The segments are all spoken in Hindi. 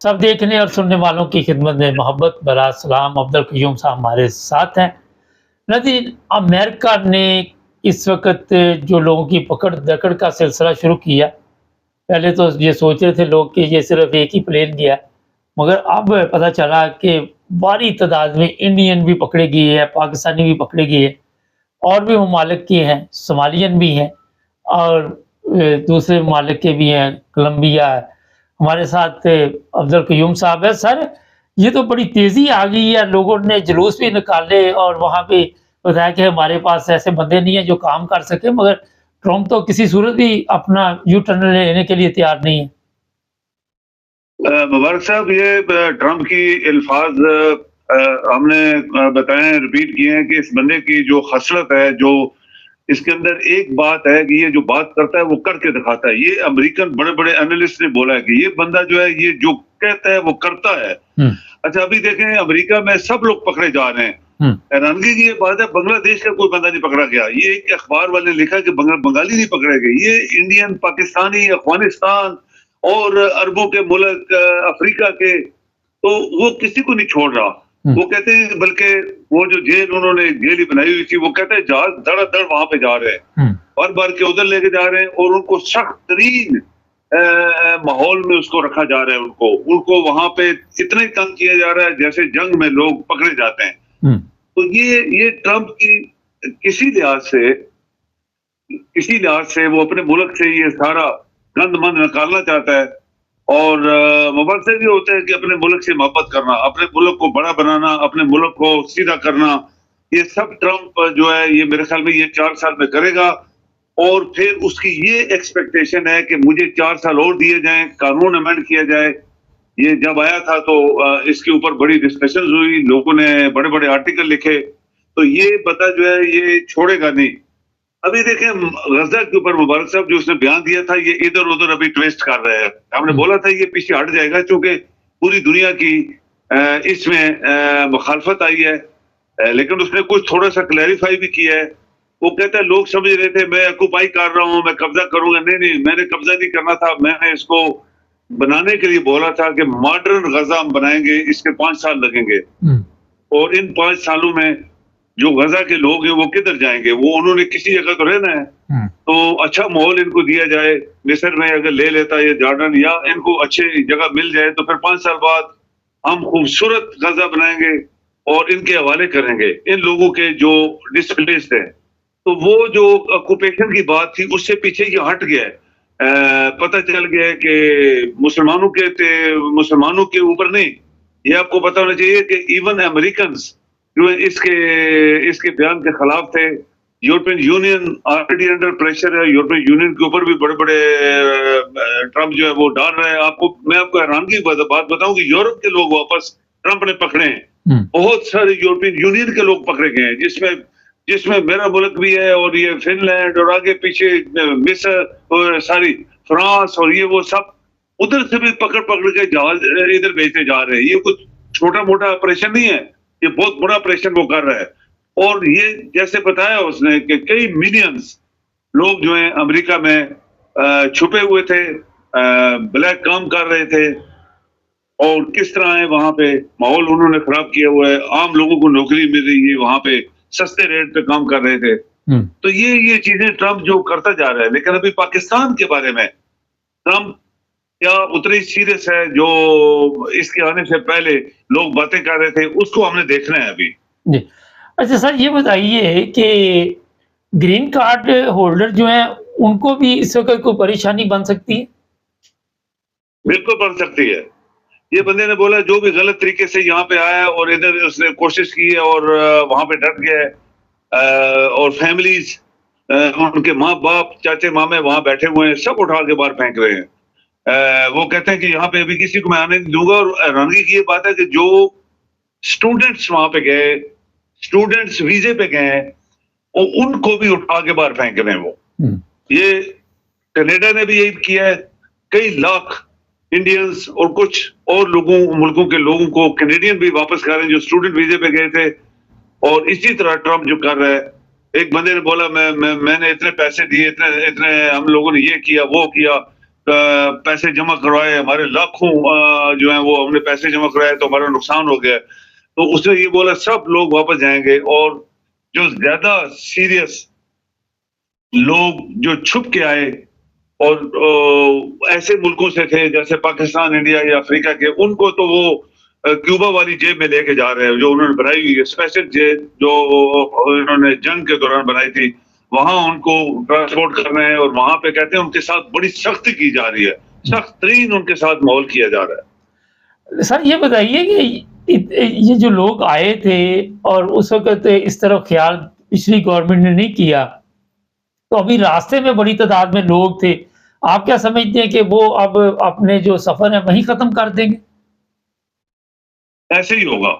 सब देखने और सुनने वालों की खिदमत में मोहब्बत भरा सलाम। अब्दुल क़य्यूम साहब हमारे साथ हैं। नाज़रीन, अमेरिका ने इस वक़्त जो लोगों की पकड़-दकड़ का सिलसिला शुरू किया, पहले तो ये सोच रहे थे लोग कि ये सिर्फ़ एक ही प्लेन गया, मगर अब पता चला कि भारी तादाद में इंडियन भी पकड़े गए हैं, पाकिस्तानी भी पकड़े गए हैं, और भी ममालिक के हैं, सोमालियन भी हैं और दूसरे ममालिक के भी हैं, कोलंबिया है। हमारे साथ अब्दुल क़य्यूम साहब हैं। सर, ये तो बड़ी तेज़ी आ गई है, लोगों ने जुलूस भी निकाले और वहाँ पे बताया कि हमारे पास ऐसे बंदे नहीं हैं जो काम कर सकें, मगर ट्रंप तो किसी सूरत भी अपना यू टर्न लेने के लिए तैयार नहीं है। मुबारक साहब, ये ट्रंप की अल्फाज हमने बताए हैं, रिपीट किए हैं कि इस बंदे की जो खसलत है, जो इसके अंदर एक बात है कि ये जो बात करता है वो करके दिखाता है। ये अमेरिकन बड़े-बड़े एनालिस्ट ने बोला है कि ये बंदा जो है, ये जो कहता है वो करता है। अच्छा, अभी देखें अमेरिका में सब लोग पकड़े जा रहे हैं। हैरानगी की ये बात है, बांग्लादेश का कोई बंदा नहीं पकड़ा गया। ये एक अखबार वाले ने लिखा कि बंगाली नहीं पकड़े गए। ये इंडियन, पाकिस्तानी, अफगानिस्तान और अरबों के मुल्क, अफ्रीका के, तो वो किसी को नहीं छोड़ रहा। वो कहते हैं, बल्कि वो जो जेल उन्होंने जेल ही बनाई हुई थी, वो कहते हैं जहाज धड़ाधड़ वहां पे जा रहे हैं, बार-बार के उधर लेके जा रहे हैं और उनको सख्त तरीन माहौल में उसको रखा जा रहा है। उनको वहां पे इतना ही तंग किया जा रहा है जैसे जंग में लोग पकड़े जाते हैं। तो ये ट्रंप की किसी लिहाज से वो अपने मुल्क से ये सारा गंद मंद निकालना चाहता है। और मुबारक से भी होता है कि अपने मुल्क से मोहब्बत करना, अपने मुल्क को बड़ा बनाना, अपने मुल्क को सीधा करना, ये सब ट्रंप जो है ये मेरे ख्याल में ये 4 साल में करेगा। और फिर उसकी ये एक्सपेक्टेशन है कि मुझे 4 साल और दिए जाएं, कानून अमेंड किया जाए। ये जब आया था तो इसके ऊपर बड़ी डिस्कशन हुई, लोगों ने बड़े-बड़े आर्टिकल लिखे, तो ये बता जो है ये छोड़ेगा नहीं। अभी देखें गजा के ऊपर मुबारक साहब जो उसने बयान दिया था, ये इधर उधर अभी ट्विस्ट कर रहे हैं। हमने बोला था ये पीछे हट जाएगा क्योंकि पूरी दुनिया की इसमें मुखालफत आई है, लेकिन उसने कुछ थोड़ा सा क्लैरिफाई भी किया है। वो कहता है लोग समझ रहे थे मैं ऑक्युपाई कर रहा हूँ, मैं कब्जा करूंगा। नहीं, मैंने कब्जा नहीं करना था, मैंने इसको बनाने के लिए बोला था कि मॉडर्न गजा हम बनाएंगे, इसके 5 साल लगेंगे। और इन 5 सालों में जो गजा के लोग हैं वो किधर जाएंगे? वो उन्होंने किसी जगह तो रहना है, तो अच्छा माहौल इनको दिया जाए। मिस्र में अगर ले लेता है जॉर्डन, या इनको अच्छी जगह मिल जाए, तो फिर 5 साल बाद हम खूबसूरत गजा बनाएंगे और इनके हवाले करेंगे इन लोगों के जो डिस्प्लेस्ड हैं। तो वो जो ऑक्युपेशन की बात थी उससे पीछे ये हट गया है। पता चल गया है कि मुसलमानों के ऊपर नहीं, ये आपको पता होना चाहिए कि इवन अमेरिकन जो इसके बयान के खिलाफ थे। European union already under pressure है, यूरोपियन यूनियन के ऊपर भी बड़े-बड़े ट्रंप जो है वो डाल रहे हैं। मैं आपको हैरानगी की बात बताऊं कि यूरोप के लोग वापस ट्रंप ने पकड़े हैं। बहुत सारे यूरोपियन यूनियन के लोग पकड़े गए हैं, जिसमें मेरा मुल्क भी है, और ये फिनलैंड और आगे पीछे मिस्र और सारी फ्रांस, और ये वो सब उधर से भी पकड़ के जहाज इधर भेजते जा रहे हैं। ये कुछ छोटा मोटा ऑपरेशन नहीं है, ये बहुत बड़ा ऑपरेशन वो कर रहा है। और ये जैसे बताया उसने कि कई मिलियंस लोग जो हैं अमेरिका में छुपे हुए थे, ब्लैक काम कर रहे थे, और किस तरह है वहां पे माहौल उन्होंने खराब किया हुआ है। आम लोगों को नौकरी मिल रही है, वहां पे सस्ते रेट पे काम कर रहे थे। तो ये चीजें ट्रंप जो करता जा रहा है। लेकिन अभी पाकिस्तान के बारे में ट्रंप क्या उतनी सीरियस है जो इसके आने से पहले लोग बातें कर रहे थे, उसको हमने देखना है अभी। जी। अच्छा सर, ये बताइए कि ग्रीन कार्ड होल्डर जो हैं उनको भी इस वक्त कोई परेशानी बन सकती है? बिल्कुल बन सकती है। ये बंदे ने बोला जो भी गलत तरीके से यहाँ पे आया और इधर उसने कोशिश की है और वहां पे डट गया है, और फैमिलीज, उनके माँ बाप, चाचे मामे वहां बैठे हुए हैं, सब उठा के बाहर फेंक रहे हैं। वो कहते हैं कि यहाँ पे अभी किसी को मैं आने नहीं दूंगा। और हैरानगी की ये बात है कि जो स्टूडेंट्स वहां पे गए, स्टूडेंट्स वीजे पे गए हैं, और उनको भी उठा के बाहर फेंक रहे हैं वो। ये कनाडा ने भी यही किया है। कई लाख इंडियंस और कुछ और मुल्कों के लोगों को कैनेडियन भी वापस कर रहे हैं जो स्टूडेंट वीजे पे गए थे। और इसी तरह ट्रंप जो कर रहा है, एक बंदे ने बोला मैंने इतने पैसे दिए, इतने हम लोगों ने ये किया वो किया। पैसे जमा करवाए, हमारे लाखों जो है वो हमने पैसे जमा करवाए तो हमारा नुकसान हो गया। तो उसने ये बोला सब लोग वापस जाएंगे, और जो ज्यादा सीरियस लोग जो छुप के आए और ऐसे मुल्कों से थे जैसे पाकिस्तान, इंडिया या अफ्रीका के, उनको तो वो क्यूबा वाली जेल में लेके जा रहे हैं जो उन्होंने बनाई हुई है, स्पेशल जेल जो इन्होंने जंग के दौरान बनाई थी, वहां उनको ट्रांसपोर्ट कर रहे हैं और वहां पे कहते हैं उनके साथ बड़ी सख्ती की जा रही है, सख्त तरीन उनके साथ माहौल किया जा रहा है। सर ये बताइए कि ये जो लोग आए थे और उस वक़्त इस तरफ ख़्याल पिछली गवर्नमेंट ने नहीं किया, तो अभी रास्ते में बड़ी तादाद में लोग थे। आप क्या समझते हैं कि वो अब अपने जो सफ़र है वहीं ख़त्म कर देंगे? ऐसे ही होगा,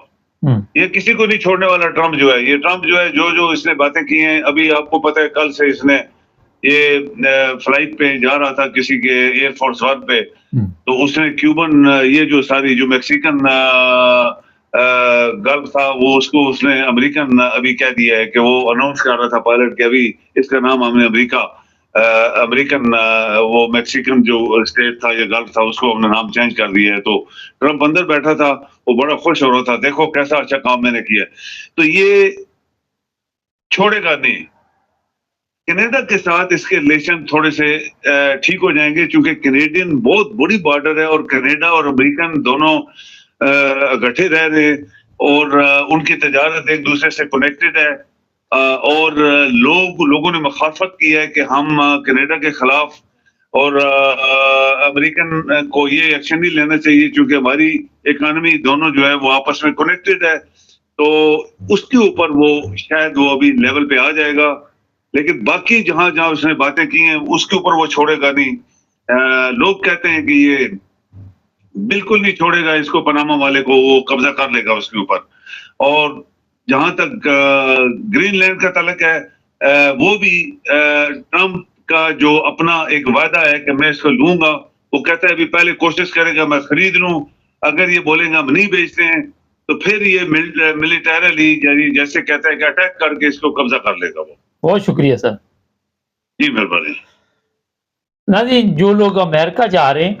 हुँ, ये किसी को नहीं छोड़ने वाला ट्रम्प जो है। ये ट्रम्प जो है जो इसने बातें की हैं, अभी आपको पता है कल से इसने ये फ्लाइट पे जा रहा था किसी के एयरफोर्स वन पे, हुँ, तो उसने क्यूबन ये जो सारी जो मैक्सिकन गल्फ था वो उसको उसने अमेरिकन अभी कह दिया है कि वो अनाउंस कर रहा था पायलट के अभी इसका नाम हमने अमेरिका अमेरिकन वो मैक्सिकन जो स्टेट था या गल्फ था उसको हमने नाम चेंज कर दिया है। तो ट्रम्प अंदर बैठा था, वो बड़ा खुश हो रहा था, देखो कैसा अच्छा काम मैंने किया। तो ये छोड़ेगा नहीं, कनाडा के साथ इसके रिलेशन थोड़े से ठीक हो जाएंगे, क्योंकि कनेडियन बहुत बड़ी बॉर्डर है और कनाडा और अमेरिकन दोनों इकट्ठे रह रहे हैं और उनकी तजारत एक दूसरे से कनेक्टेड है। और लोगों ने मुखालफत की है कि हम कनाडा के खिलाफ, और अमेरिकन को ये एक्शन नहीं लेना चाहिए क्योंकि हमारी इकोनॉमी दोनों जो है वो आपस में कनेक्टेड है। तो उसके ऊपर वो शायद वो अभी लेवल पे आ जाएगा, लेकिन बाकी जहां जहां उसने बातें की हैं उसके ऊपर वो छोड़ेगा नहीं। लोग कहते हैं कि ये बिल्कुल नहीं छोड़ेगा इसको, पनामा वाले को वो कब्जा कर लेगा उसके ऊपर। और जहां तक ग्रीनलैंड का तलक है, वो भी ट्रम्प का जो अपना एक वादा है कि मैं इसको लूंगा, वो कहता है अभी पहले कोशिश करेगा मैं खरीद लूं, अगर ये बोलेगा हम नहीं बेचते हैं तो फिर ये मिलिटरली यानी जैसे कहता है कि अटैक करके इसको कब्जा कर लेगा वो। बहुत शुक्रिया सर। जी मेहरबानी। नाज़रीन, जो लोग अमेरिका जा रहे हैं,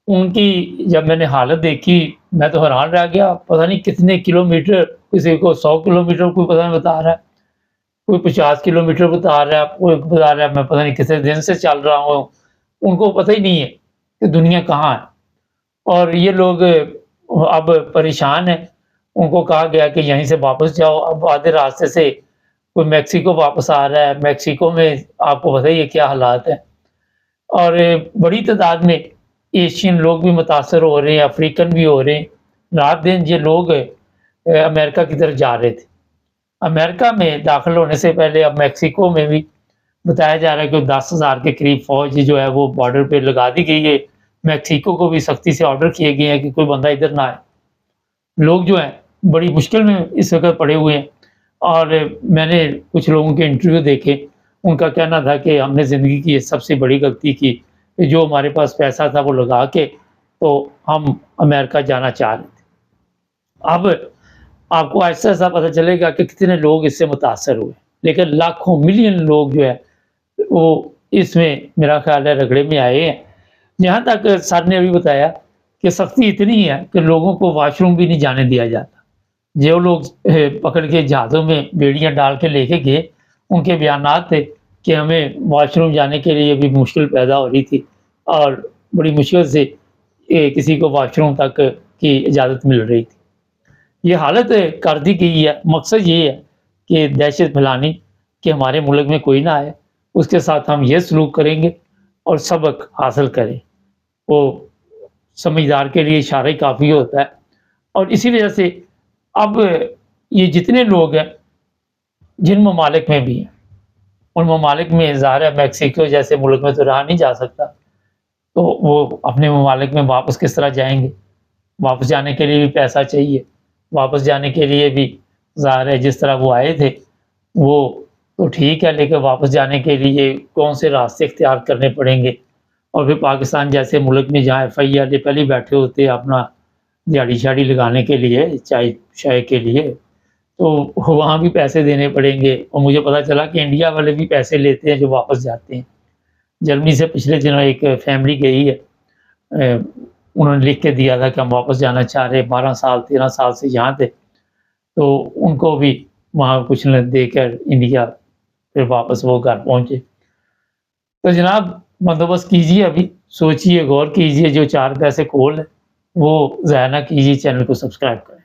उनकी जब मैंने हालत देखी, मैं तो हैरान रह गया। पता नहीं कितने किलोमीटर, किसी को 100 किलोमीटर कोई पता नहीं बता रहा है, कोई 50 किलोमीटर बता रहा है, कोई बता रहा है मैं पता नहीं कितने दिन से चल रहा हूँ। उनको पता ही नहीं है कि दुनिया कहाँ है। और ये लोग अब परेशान हैं। उनको कहा गया कि यहीं से वापस जाओ। अब आधे रास्ते से कोई मेक्सिको वापस आ रहा है। मेक्सिको में आपको पता ही है क्या हालात हैं। और बड़ी तादाद में एशियन लोग भी मुतासर हो रहे हैं, अफ्रीकन भी हो रहे हैं। रात दिन ये लोग अमेरिका की तरफ जा रहे थे। अमेरिका में दाखिल होने से पहले अब मेक्सिको में भी बताया जा रहा है कि 10,000 के करीब फ़ौज जो है वो बॉर्डर पे लगा दी गई है। मेक्सिको को भी सख्ती से ऑर्डर किए गए हैं कि कोई बंदा इधर ना आए। लोग जो हैं बड़ी मुश्किल में इस वक़्त पड़े हुए हैं। और मैंने कुछ लोगों के इंटरव्यू देखे, उनका कहना था कि हमने ज़िंदगी की ये सबसे बड़ी गलती की कि जो हमारे पास पैसा था वो लगा के तो हम अमेरिका जाना चाह रहे थे। अब आपको ऐसा-ऐसा पता चलेगा कि कितने लोग इससे मुतासर हुए, लेकिन लाखों मिलियन लोग जो है वो इसमें मेरा ख़्याल है रगड़े में आए हैं। यहाँ तक सर ने अभी बताया कि सख्ती इतनी है कि लोगों को वॉशरूम भी नहीं जाने दिया जाता। जो लोग पकड़ के जहाज़ों में बेड़ियाँ डाल के लेके गए, उनके बयानात थे कि हमें वॉशरूम जाने के लिए भी मुश्किल पैदा हो रही थी और बड़ी मुश्किल से किसी को वॉशरूम तक की इजाज़त मिल रही थी। ये हालत कर दी गई है। मकसद ये है कि दहशत फैलानी कि हमारे मुल्क में कोई ना आए, उसके साथ हम ये सलूक करेंगे और सबक हासिल करें। वो समझदार के लिए इशारा ही काफ़ी होता है। और इसी वजह से अब ये जितने लोग हैं, जिन ममालिक में भी हैं, उन ममालिक में ज़ाहिर है मेक्सिको जैसे मुल्क में तो रहा नहीं जा सकता, तो वो अपने ममालिक में वापस किस तरह जाएँगे? वापस जाने के लिए भी पैसा चाहिए, वापस जाने के लिए भी ज़ाहिर है जिस तरह वो आए थे, वो तो ठीक है, लेकिन वापस जाने के लिए कौन से रास्ते इख्तियार करने पड़ेंगे? और फिर पाकिस्तान जैसे मुल्क में जहाँ एफआईआर ने पहले ही बैठे होते हैं अपना दिहाड़ी-शिहाड़ी लगाने के लिए, चाय-शाय के लिए, तो वहाँ भी पैसे देने पड़ेंगे। और मुझे पता चला कि इंडिया वाले भी पैसे लेते हैं जो वापस जाते हैं। जर्मनी से पिछले दिनों एक फैमिली गई है, उन्होंने लिख के दिया था कि हम वापस जाना चाह रहे, 12 साल 13 साल से यहाँ थे, तो उनको भी वहाँ कुछ न देकर इंडिया फिर वापस वो घर पहुँचे। तो जनाब बंदोबस्त कीजिए, अभी सोचिए, गौर कीजिए, जो 4 पैसे खोल है वो ज़ाया ना कीजिए, चैनल को सब्सक्राइब करें।